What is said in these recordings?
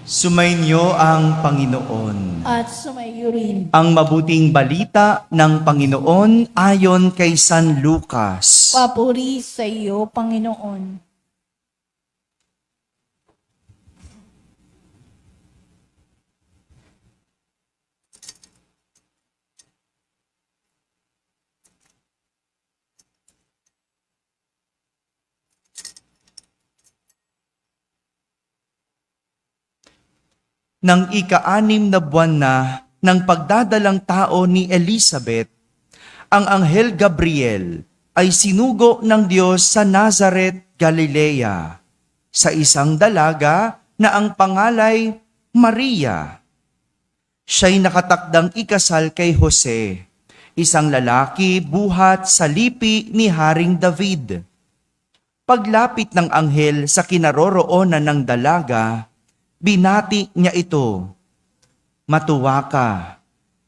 Sumainyo ang Panginoon. At sumayo rin. Ang mabuting balita ng Panginoon ayon kay San Lucas. Papuri sa iyo, Panginoon. Nang ika-6 na buwan na ng pagdadalang tao ni Elizabeth, ang anghel Gabriel ay sinugo ng Diyos sa Nazareth, Galilea, sa isang dalaga na ang pangalay Maria. Siya'y nakatakdang ikasal kay Jose, isang lalaki buhat sa lipi ni Haring David. Paglapit ng anghel sa kinaroroonan ng dalaga, binati niya ito, "Matuwa ka,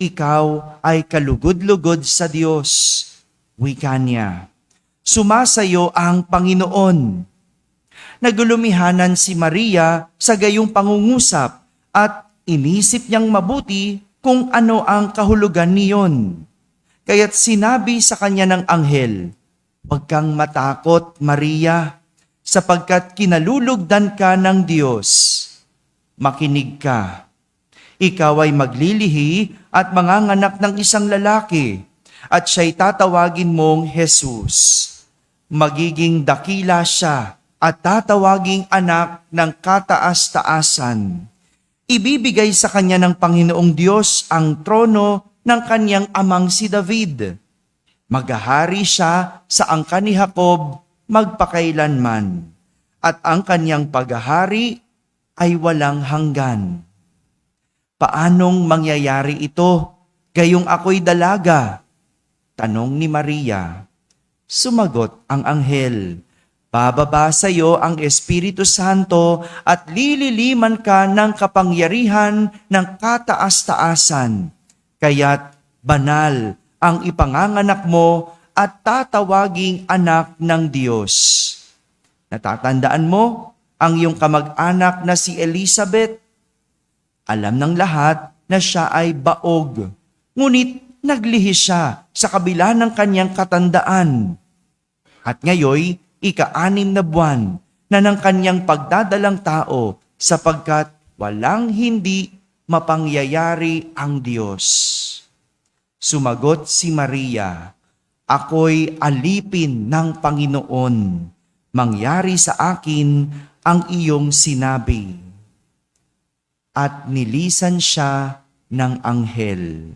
ikaw ay kalugod-lugod sa Diyos." Wika niya, "Sumasayo ang Panginoon." Nagulumihanan si Maria sa gayong pangungusap at inisip niyang mabuti kung ano ang kahulugan niyon. Kaya't sinabi sa kanya ng anghel, "Huwag kang matakot, Maria, sapagkat kinalulugdan ka ng Diyos. Makinig ka. Ikaw ay maglilihi at manganganak ng isang lalaki, at siya'y tatawagin mong Jesus. Magiging dakila siya at tatawaging anak ng kataas-taasan. Ibibigay sa kanya ng Panginoong Diyos ang trono ng kanyang amang si David. Maghahari siya sa angkan ni Jacob magpakailanman, at ang kanyang paghahari ay walang hanggan." "Paanong mangyayari ito, gayong ako'y dalaga?" tanong ni Maria. Sumagot ang anghel, "Bababa sa iyo ang Espiritu Santo at lililiman ka ng kapangyarihan ng kataas-taasan. Kaya't banal ang ipanganganak mo at tatawaging anak ng Diyos. Natatandaan mo ang iyong kamag-anak na si Elizabeth? Alam ng lahat na siya ay baog, ngunit naglihi siya sa kabila ng kanyang katandaan. At ngayoy, ika-6 na buwan na ng kanyang pagdadalang tao, sapagkat walang hindi mapangyayari ang Diyos." Sumagot si Maria, "Ako'y alipin ng Panginoon. Mangyari sa akin ang iyong sinabi." At nilisan siya ng anghel.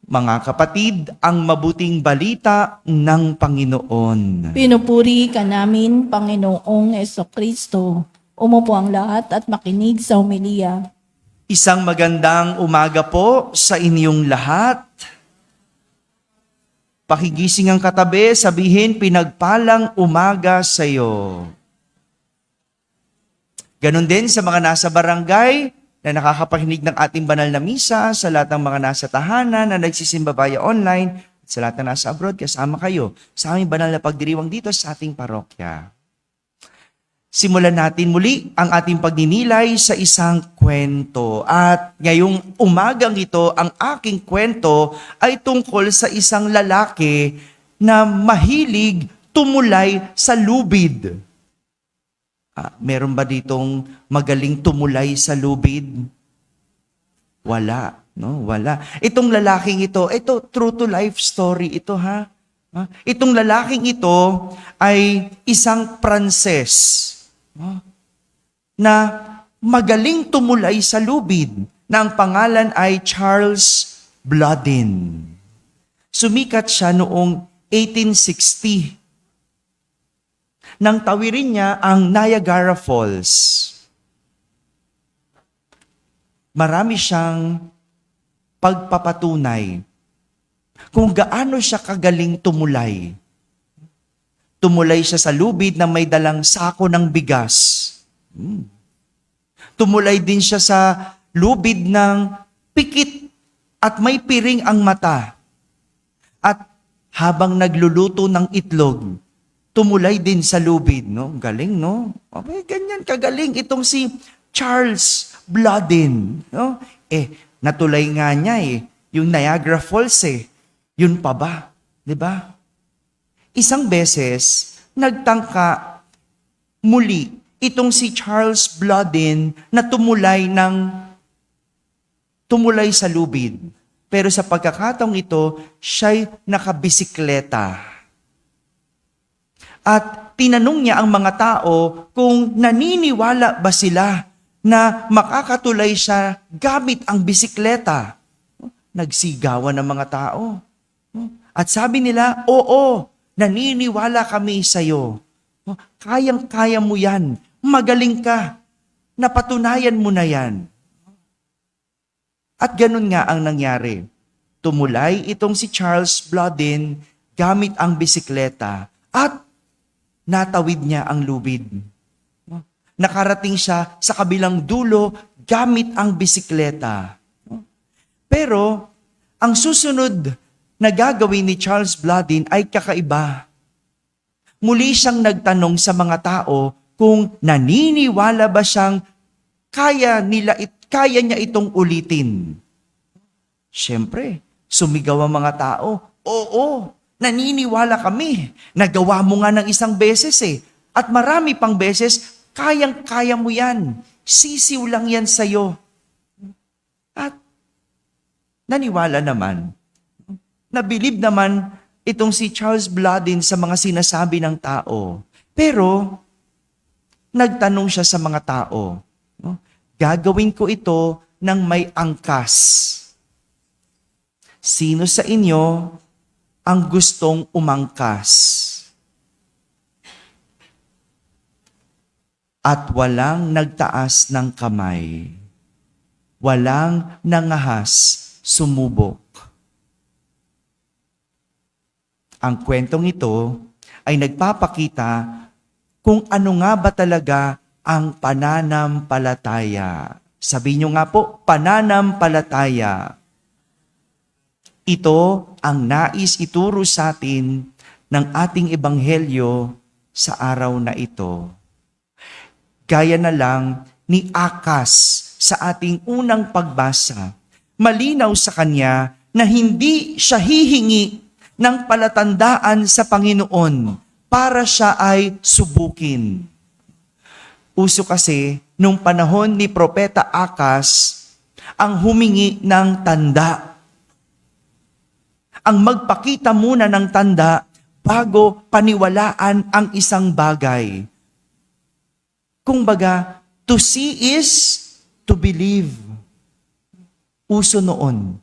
Mga kapatid, ang mabuting balita ng Panginoon. Pinupuri ka namin, Panginoong Jesucristo. Umupo ang lahat at makinig sa homilia. Isang magandang umaga po sa inyong lahat. Pakigising ang katabi, sabihin, "Pinagpalang umaga sa iyo." Ganon din sa mga nasa barangay na nakakapakinig ng ating banal na misa, sa lahat ng mga nasa tahanan na nagsisimba via online, at sa lahat na nasa abroad, kasama kayo sa aming banal na pagdiriwang dito sa ating parokya. Simulan natin muli ang ating pagninilay sa isang kwento. At ngayong umagang ito, ang aking kwento ay tungkol sa isang lalaki na mahilig tumulay sa lubid. Meron ba ditong magaling tumulay sa lubid? Wala, no? Wala. Itong lalaking ito true to life story ito, ha? Itong lalaking ito ay isang Pranses na magaling tumulay sa lubid, na ang pangalan ay Charles Blondin. Sumikat siya noong 1860. Nang tawirin niya ang Niagara Falls. Marami siyang pagpapatunay kung gaano siya kagaling tumulay. Tumulay siya sa lubid na may dalang sako ng bigas. Tumulay din siya sa lubid ng pikit at may piring ang mata. At habang nagluluto ng itlog, tumulay din sa lubid, no? Galing, no? Okay, ganyan kagaling itong si Charles Blodin, no? Natulay nga niya yung Niagara Falls Yun pa ba? 'Di ba? Isang beses nagtangka muli itong si Charles Blodin na tumulay sa lubid. Pero sa pagkakataong ito, siya'y nakabisikleta. At tinanong niya ang mga tao kung naniniwala ba sila na makakatulay siya gamit ang bisikleta. Nagsigawan ng mga tao. At sabi nila, oo, naniniwala kami sa iyo. Kayang-kaya mo yan. Magaling ka. Napatunayan mo na yan. At ganun nga ang nangyari. Tumulay itong si Charles Blodin gamit ang bisikleta at natawid niya ang lubid. Nakarating siya sa kabilang dulo gamit ang bisikleta. Pero ang susunod na gagawin ni Charles Blodin ay kakaiba. Muli siyang nagtanong sa mga tao kung naniniwala ba siyang kaya niya itong ulitin. Siyempre, sumigaw ang mga tao, oo, naniniwala kami. Nagawa mo nga ng isang beses At marami pang beses, kayang-kaya mo yan. Sisiw lang yan sa'yo. At naniwala naman. Nabilib naman itong si Charles Blodin sa mga sinasabi ng tao. Pero, nagtanong siya sa mga tao, gagawin ko ito ng may angkas. Sino sa inyo ang gustong umangkas? At walang nagtaas ng kamay. Walang nangahas, sumubok. Ang kwentong ito ay nagpapakita kung ano nga ba talaga ang pananampalataya. Sabi nyo nga po, pananampalataya. Ito ang nais ituro sa atin ng ating ebanghelyo sa araw na ito. Gaya na lang ni Akas sa ating unang pagbasa. Malinaw sa kanya na hindi siya hihingi ng palatandaan sa Panginoon para siya ay subukin. Uso kasi, nung panahon ni Propeta Akas, ang humingi ng tanda. Ang magpakita muna ng tanda bago paniwalaan ang isang bagay. Kumbaga, to see is to believe. Uso noon.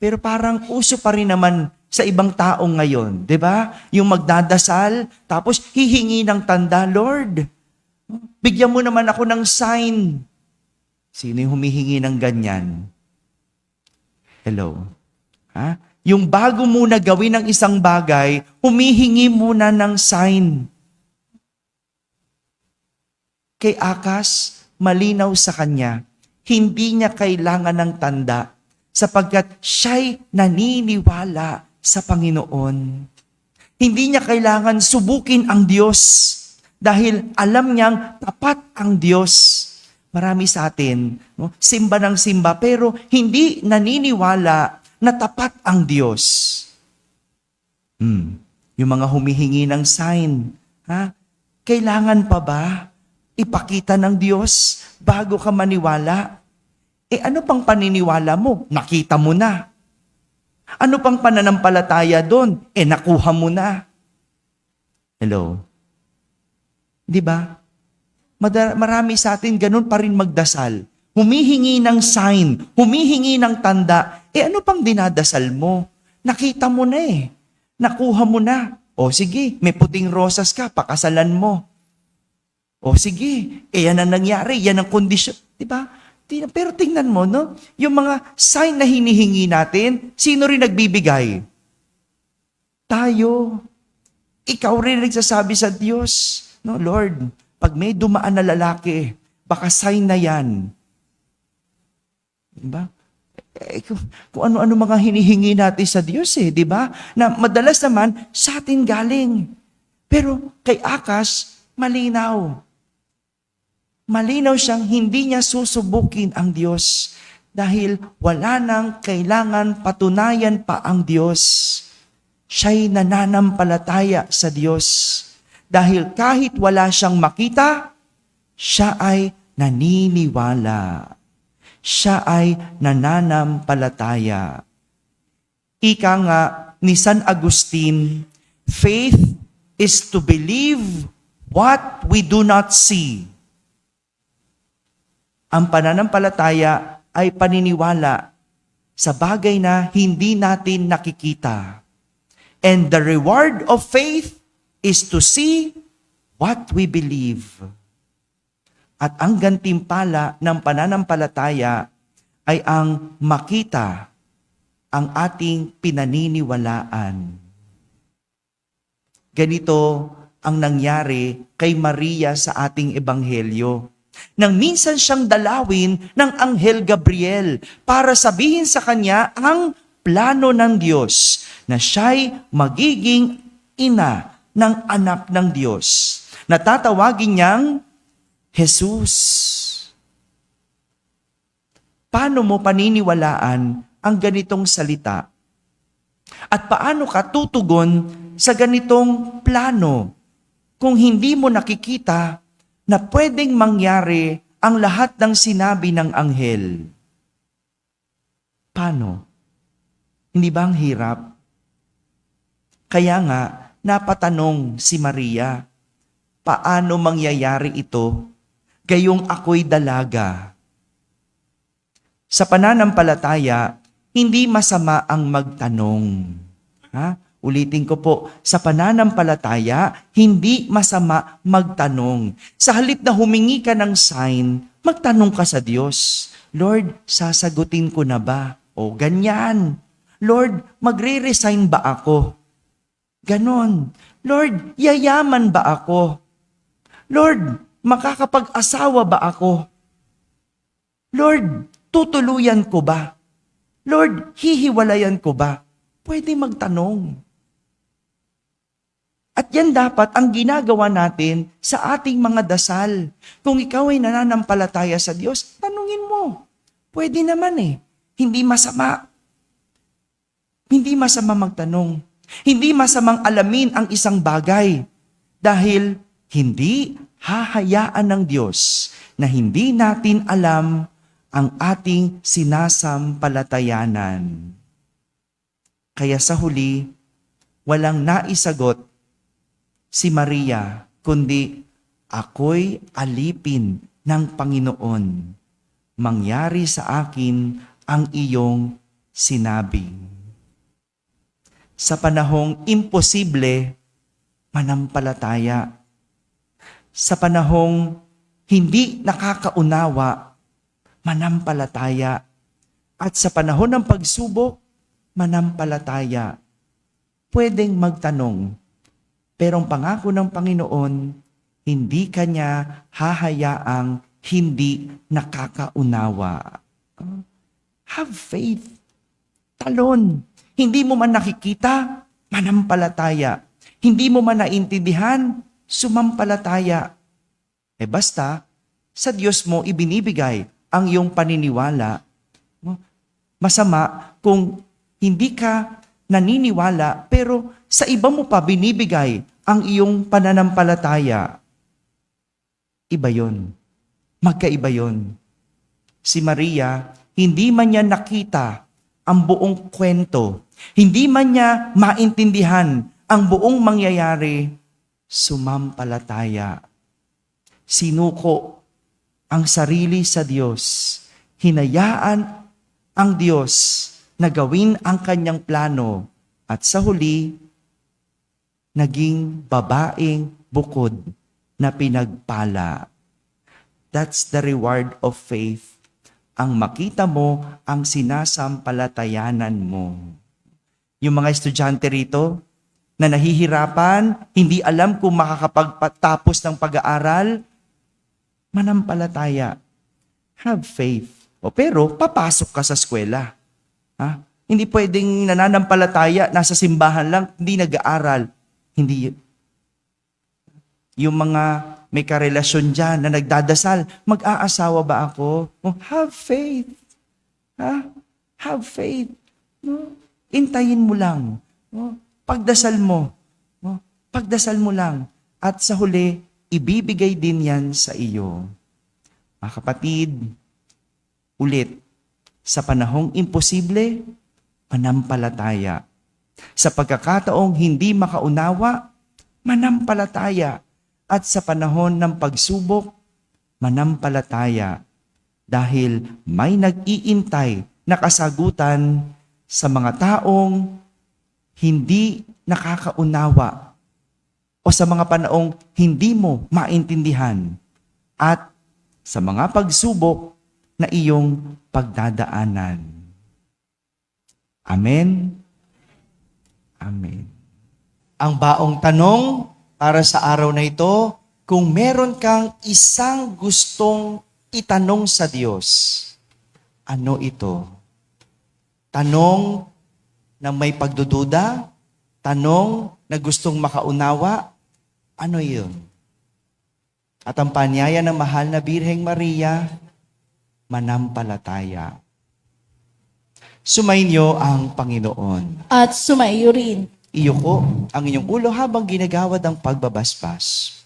Pero parang uso pa rin naman sa ibang taong ngayon. 'Di ba? Yung magdadasal, tapos hihingi ng tanda, Lord, bigyan mo naman ako ng sign. Sino yung humihingi ng ganyan? Hello? Yung bago muna gawin ng isang bagay, humihingi muna ng sign. Kay Akas, malinaw sa kanya, hindi niya kailangan ng tanda sapagkat siya'y naniniwala sa Panginoon. Hindi niya kailangan subukin ang Diyos dahil alam niyang tapat ang Diyos. Marami sa atin, simba ng simba, pero hindi naniniwala na tapat ang Diyos. Yung mga humihingi ng sign, kailangan pa ba ipakita ng Diyos bago ka maniwala? Ano pang paniniwala mo? Nakita mo na. Ano pang pananampalataya doon? Nakuha mo na. Hello? Di ba? Marami sa atin ganun pa rin magdasal. Humihingi ng sign, humihingi ng tanda. Ano pang dinadasal mo? Nakita mo na Nakuha mo na. O sige, may puting rosas ka, pakasalan mo. O sige, yan ang nangyari, yan ang kondisyon. Di ba? Pero tingnan mo, no? Yung mga sign na hinihingi natin, sino rin nagbibigay? Tayo. Ikaw rin nagsasabi sa Diyos, no, Lord, pag may dumaan na lalaki, baka sign na yan. Diba? Kung ano-ano mga hinihingi natin sa Diyos, di ba? Na madalas naman, sa atin galing. Pero kay Akas, malinaw. Malinaw siyang hindi niya susubukin ang Diyos dahil wala nang kailangan patunayan pa ang Diyos. Siya'y nananampalataya sa Diyos. Dahil kahit wala siyang makita, siya ay naniniwala. Siya ay nananampalataya. Ika nga ni San Agustin, faith is to believe what we do not see. Ang pananampalataya ay paniniwala sa bagay na hindi natin nakikita. And the reward of faith is to see what we believe. At ang gantimpala ng pananampalataya ay ang makita ang ating pinaniniwalaan. Ganito ang nangyari kay Maria sa ating ebanghelyo. Nang minsan siyang dalawin ng Anghel Gabriel para sabihin sa kanya ang plano ng Diyos na siya'y magiging ina ng anak ng Diyos. Natatawagin niyang Jesus. Paano mo paniniwalaan ang ganitong salita? At paano ka tutugon sa ganitong plano kung hindi mo nakikita na pwedeng mangyari ang lahat ng sinabi ng anghel? Paano? Hindi ba ang hirap? Kaya nga, napatanong si Maria, paano mangyayari ito? Gayong ako'y dalaga. Sa pananampalataya, hindi masama ang magtanong. Ulitin ko po, sa pananampalataya, hindi masama magtanong. Sa halip na humingi ka ng sign, magtanong ka sa Diyos. Lord, sasagutin ko na ba? O ganyan. Lord, magre-resign ba ako? Ganon. Lord, yayaman ba ako? Lord, makakapag-asawa ba ako? Lord, tutuluyan ko ba? Lord, hihiwalayan ko ba? Pwede magtanong. At yan dapat ang ginagawa natin sa ating mga dasal. Kung ikaw ay nananampalataya sa Diyos, tanungin mo. Pwede naman Hindi masama. Hindi masama magtanong. Hindi masamang alamin ang isang bagay. Dahil hindi hahayaan ng Diyos na hindi natin alam ang ating sinasampalatayanan. Kaya sa huli, walang naisagot si Maria, kundi ako'y alipin ng Panginoon. Mangyari sa akin ang iyong sinabi. Sa panahong imposible, manampalataya. Sa panahong hindi nakakaunawa, manampalataya. At sa panahon ng pagsubok, manampalataya. Pwedeng magtanong, pero ang pangako ng Panginoon, hindi kanya hahayaang hindi nakakaunawa. Have faith. Talon. Hindi mo man nakikita, manampalataya. Hindi mo man naintindihan, sumampalataya. Basta, sa Diyos mo ibinibigay ang iyong paniniwala. Masama kung hindi ka naniniwala, pero sa iba mo pa binibigay ang iyong pananampalataya. Iba yon. Magkaiba yon. Si Maria, hindi man niya nakita ang buong kwento, hindi man niya maintindihan ang buong mangyayari, sumampalataya. Sinuko ang sarili sa Diyos. Hinayaan ang Diyos na gawin ang kanyang plano at sa huli, naging babaeng bukod na pinagpala. That's the reward of faith. Ang makita mo ang sinasampalatayanan mo. Yung mga estudyante rito na nahihirapan, hindi alam kung makakapagpatapos ng pag-aaral, manampalataya. Have faith. Pero papasok ka sa eskwela. Hindi pwedeng nananampalataya, nasa simbahan lang, hindi nag-aaral. Hindi. Yung mga may karelasyon dyan na nagdadasal, mag-aasawa ba ako? Oh, have faith. Ha? Have faith. No? Intayin mo lang. No? Pagdasal mo. No? Pagdasal mo lang. At sa huli, ibibigay din yan sa iyo. Mga kapatid, ulit, sa panahong imposible, manampalataya. Sa pagkakataong hindi makaunawa, manampalataya. At sa panahon ng pagsubok, manampalataya. Dahil may nag-iintay na kasagutan sa mga taong hindi nakakaunawa o sa mga panahong hindi mo maintindihan at sa mga pagsubok na iyong pagdadaanan. Amen. Amen. Ang baong tanong para sa araw na ito, kung meron kang isang gustong itanong sa Diyos, ano ito? Tanong na may pagdududa? Tanong na gustong makaunawa? Ano yun? At ang panyaya ng mahal na Birheng Maria, manampalataya. Sumainyo ang Panginoon. At sumaiyo rin. Iyuko ang inyong ulo habang ginagawad ang pagbabasbas.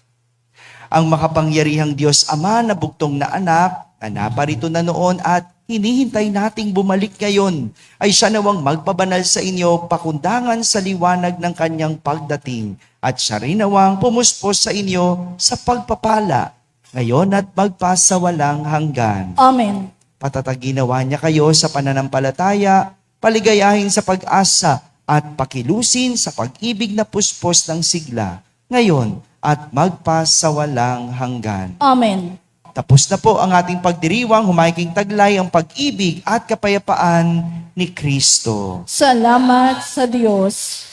Ang makapangyarihang Diyos Ama na buktong na anak, na naparito na noon at hinihintay nating bumalik ngayon, ay siya nawang magpabanal sa inyo pakundangan sa liwanag ng kanyang pagdating, at siya rin nawang pumuspos sa inyo sa pagpapala, ngayon at magpasawalang hanggan. Amen. Patataginawa niya kayo sa pananampalataya, paligayahin sa pag-asa, at pakilusin sa pag-ibig na puspos ng sigla, ngayon at magpasawalang hanggan. Amen. Tapos na po ang ating pagdiriwang, humaking taglay ang pag-ibig at kapayapaan ni Kristo. Salamat sa Diyos.